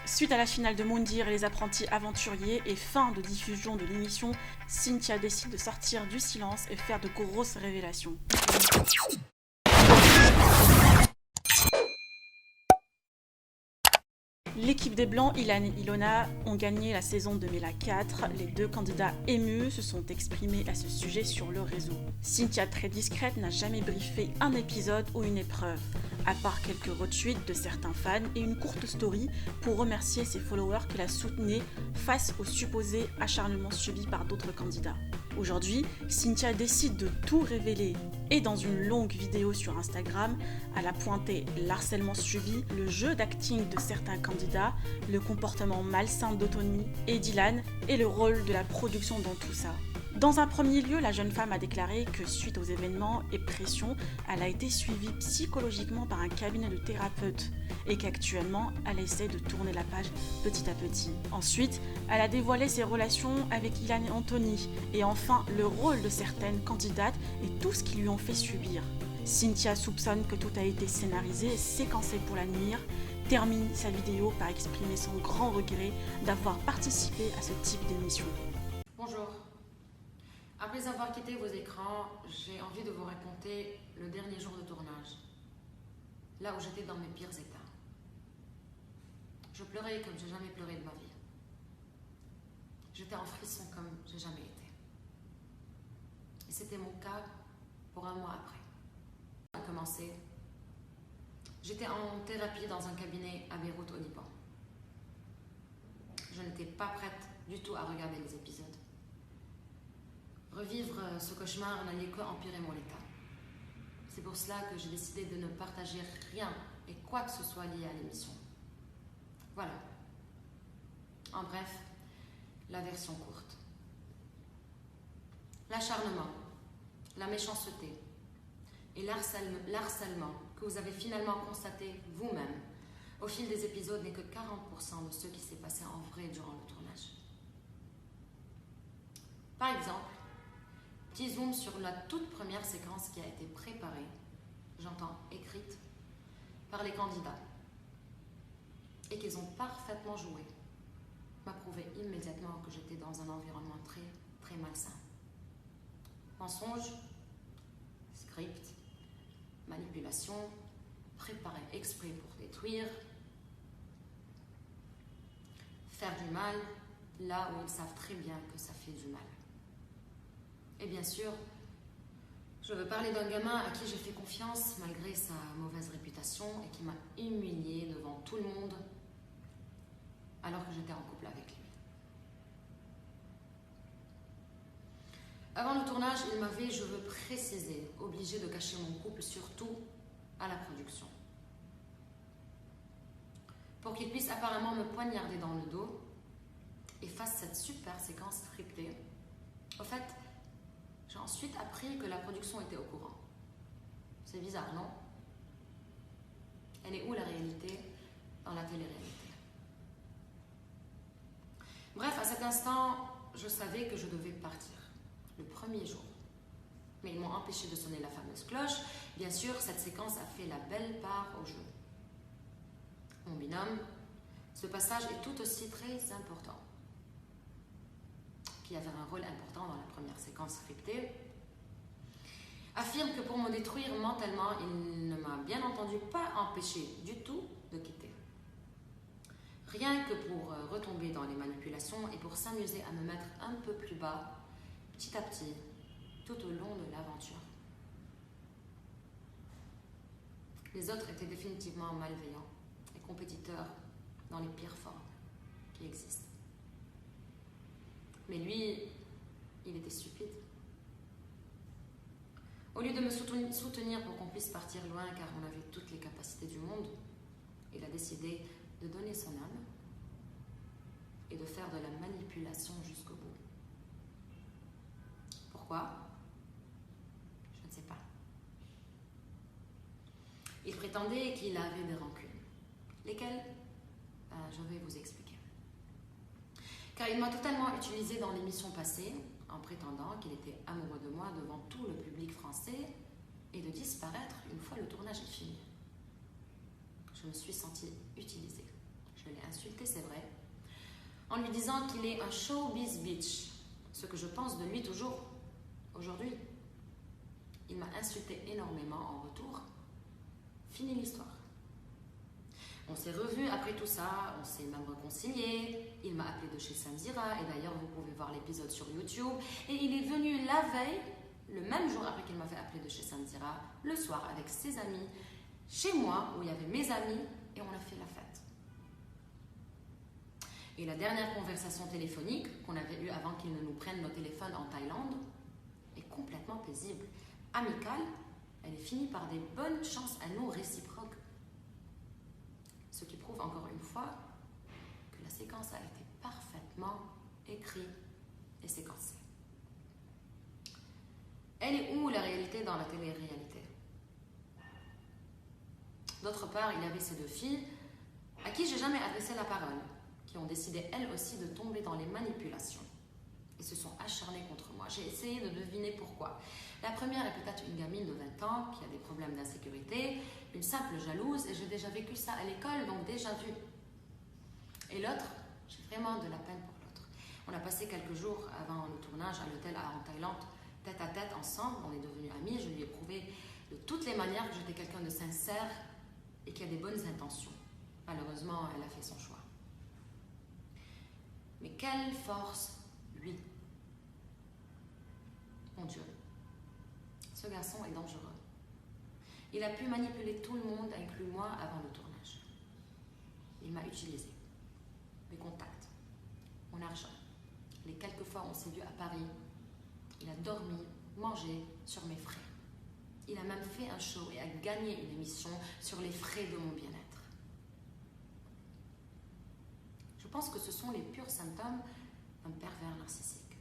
Suite à la finale de Moundir et les apprentis aventuriers et fin de diffusion de l'émission, Cynthia décide de sortir du silence et faire de grosses révélations. L'équipe des Blancs, Ilan et Ilona, ont gagné la saison 2004. Les deux candidats émus se sont exprimés à ce sujet sur le réseau. Cynthia, très discrète, n'a jamais briefé un épisode ou une épreuve, à part quelques retweets de certains fans et une courte story pour remercier ses followers qui la soutenaient face au supposé acharnement subi par d'autres candidats. Aujourd'hui, Cynthia décide de tout révéler et dans une longue vidéo sur Instagram, elle a pointé l'harcèlement subi, le jeu d'acting de certains candidats, le comportement malsain d'Otoni et d'Ilan et le rôle de la production dans tout ça. Dans un premier lieu, la jeune femme a déclaré que suite aux événements et pressions, elle a été suivie psychologiquement par un cabinet de thérapeutes et qu'actuellement, elle essaie de tourner la page petit à petit. Ensuite, elle a dévoilé ses relations avec Ilan et Anthony et enfin le rôle de certaines candidates et tout ce qu'ils lui ont fait subir. Cynthia soupçonne que tout a été scénarisé et séquencé pour la nuire, termine sa vidéo par exprimer son grand regret d'avoir participé à ce type d'émission. Bonjour. Après avoir quitté vos écrans, j'ai envie de vous raconter le dernier jour de tournage, là où j'étais dans mes pires états. Je pleurais comme j'ai jamais pleuré de ma vie. J'étais en frisson comme j'ai jamais été. Et c'était mon cas pour un mois après. A commencé. J'étais en thérapie dans un cabinet à Beyrouth au Liban. Je n'étais pas prête du tout à regarder les épisodes. Revivre ce cauchemar n'allait que empirer mon état. C'est pour cela que j'ai décidé de ne partager rien et quoi que ce soit lié à l'émission. Voilà. En bref, la version courte. L'acharnement, la méchanceté et l'harcèlement que vous avez finalement constaté vous-même au fil des épisodes n'est que 40% de ce qui s'est passé en vrai durant le tournage. Par exemple, petit zoom sur la toute première séquence qui a été préparée, j'entends écrite, par les candidats et qu'ils ont parfaitement joué, m'a prouvé immédiatement que j'étais dans un environnement très, très malsain. Mensonge, script, manipulation, préparé exprès pour détruire, faire du mal là où ils savent très bien que ça fait du mal. Et bien sûr, je veux parler d'un gamin à qui j'ai fait confiance malgré sa mauvaise réputation et qui m'a humiliée devant tout le monde alors que j'étais en couple avec lui. Avant le tournage, il m'avait, je veux préciser, obligé de cacher mon couple, surtout à la production. Pour qu'il puisse apparemment me poignarder dans le dos et fasse cette super séquence scriptée. Au fait, j'ai ensuite appris que la production était au courant. C'est bizarre, non? Elle est où la réalité dans la télé-réalité? Bref, à cet instant, je savais que je devais partir, le premier jour. Mais ils m'ont empêché de sonner la fameuse cloche. Bien sûr, cette séquence a fait la belle part au jeu. Mon binôme, ce passage est tout aussi très important. Qui avait un rôle important dans la première séquence scriptée, affirme que pour me détruire mentalement, il ne m'a bien entendu pas empêché du tout de quitter. Rien que pour retomber dans les manipulations et pour s'amuser à me mettre un peu plus bas, petit à petit, tout au long de l'aventure. Les autres étaient définitivement malveillants et compétiteurs dans les pires formes qui existent. Mais lui, il était stupide. Au lieu de me soutenir pour qu'on puisse partir loin, car on avait toutes les capacités du monde, il a décidé de donner son âme et de faire de la manipulation jusqu'au bout. Pourquoi? Je ne sais pas. Il prétendait qu'il avait des rancunes. Lesquelles? Je vais vous expliquer. Car il m'a totalement utilisée dans l'émission passée, en prétendant qu'il était amoureux de moi devant tout le public français et de disparaître une fois le tournage est fini. Je me suis sentie utilisée. Je Je l'ai insulté, c'est vrai, en lui disant qu'il est un showbiz bitch, ce que je pense de lui toujours aujourd'hui. Il m'a insulté énormément en retour. Fini l'histoire. On s'est revus après tout ça, on s'est même réconciliés. Il m'a appelé de chez Samzira, et d'ailleurs vous pouvez voir l'épisode sur YouTube. Et il est venu la veille, le même jour après qu'il m'avait appelé de chez Samzira, le soir avec ses amis, chez moi où il y avait mes amis, et on a fait la fête. Et la dernière conversation téléphonique qu'on avait eue avant qu'ils ne nous prennent nos téléphones en Thaïlande est complètement paisible, amicale. Elle est finie par des bonnes chances à nous réciproques. Ce qui prouve encore une fois que la séquence a été parfaitement écrite et séquencée. Elle est où la réalité dans la télé-réalité? D'autre part, il y avait ces deux filles à qui j'ai jamais adressé la parole, qui ont décidé elles aussi de tomber dans les manipulations et se sont acharnées contre moi. J'ai essayé de deviner pourquoi. La première est peut-être une gamine de 20 ans qui a des problèmes d'insécurité, une simple jalouse, et j'ai déjà vécu ça à l'école, donc déjà vu. Et l'autre, j'ai vraiment de la peine pour l'autre. On a passé quelques jours avant le tournage à l'hôtel en Thaïlande, tête à tête, ensemble, on est devenus amis, je lui ai prouvé de toutes les manières que j'étais quelqu'un de sincère et qui a des bonnes intentions. Malheureusement, elle a fait son choix. Mais quelle force, lui! Mon Dieu, ce garçon est dangereux. Il a pu manipuler tout le monde, inclus moi, avant le tournage. Il m'a utilisé. Mes contacts, mon argent. Les quelques fois où on s'est vu à Paris, il a dormi, mangé sur mes frais. Il a même fait un show et a gagné une émission sur les frais de mon bien-être. Je pense que ce sont les purs symptômes d'un pervers narcissique.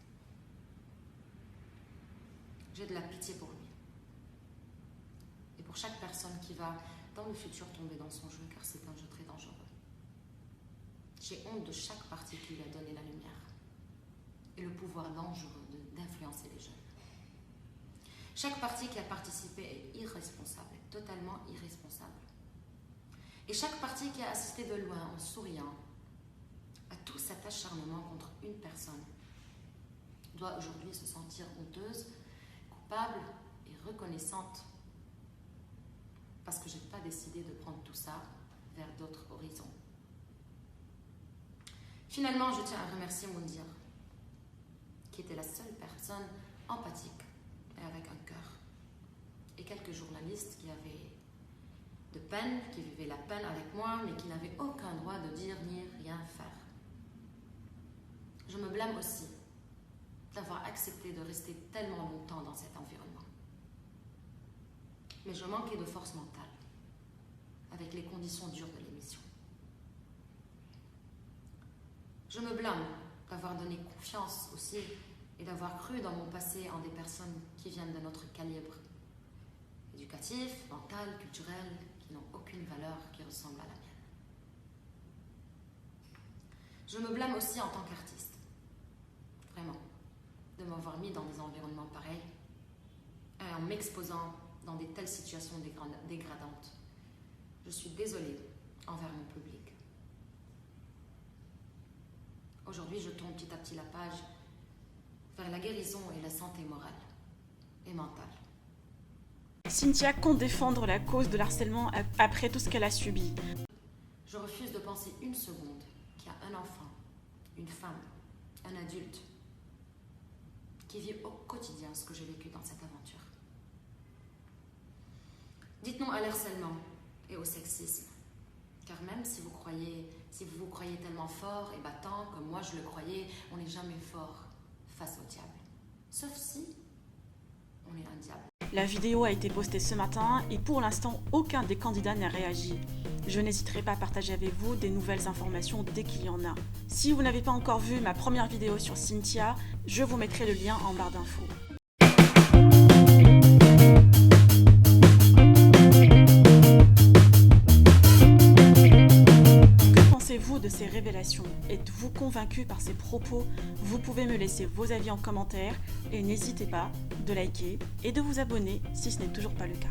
J'ai de la pitié pour lui. Et pour chaque personne qui va, dans le futur, tomber dans son jeu, car c'est un jeu très dangereux. J'ai honte de chaque parti qui lui a donné la lumière et le pouvoir dangereux d'influencer les jeunes. Chaque parti qui a participé est irresponsable, totalement irresponsable. Et chaque parti qui a assisté de loin, en souriant, à tout cet acharnement contre une personne, doit aujourd'hui se sentir honteuse, coupable et reconnaissante, parce que je n'ai pas décidé de prendre tout ça vers d'autres horizons. Finalement, je tiens à remercier Moundir, qui était la seule personne empathique et avec un cœur, et quelques journalistes qui avaient de peine, qui vivaient la peine avec moi, mais qui n'avaient aucun droit de dire ni rien faire. Je me blâme aussi d'avoir accepté de rester tellement longtemps dans cet environnement. Mais je manquais de force mentale, avec les conditions dures de l'émission. Je me blâme d'avoir donné confiance aussi et d'avoir cru dans mon passé en des personnes qui viennent de notre calibre éducatif, mental, culturel, qui n'ont aucune valeur qui ressemble à la mienne. Je me blâme aussi en tant qu'artiste, vraiment, de m'avoir mis dans des environnements pareils et en m'exposant dans des telles situations dégradantes. Je suis désolée envers mon public. Aujourd'hui, je tourne petit à petit la page vers la guérison et la santé morale et mentale. Cynthia compte défendre la cause de l'harcèlement après tout ce qu'elle a subi. Je refuse de penser une seconde qu'il y a un enfant, une femme, un adulte qui vit au quotidien ce que j'ai vécu dans cette aventure. Dites non à l'harcèlement et au sexisme, car même si vous vous croyez tellement fort et battant comme moi je le croyais, on n'est jamais fort face au diable, sauf si on est un diable. La vidéo a été postée ce matin et pour l'instant, aucun des candidats n'a réagi. Je n'hésiterai pas à partager avec vous des nouvelles informations dès qu'il y en a. Si vous n'avez pas encore vu ma première vidéo sur Cynthia, je vous mettrai le lien en barre d'infos. Que pensez-vous de ces révélations? Êtes-vous convaincu par ces propos? Vous pouvez me laisser vos avis en commentaire et n'hésitez pas de liker et de vous abonner si ce n'est toujours pas le cas.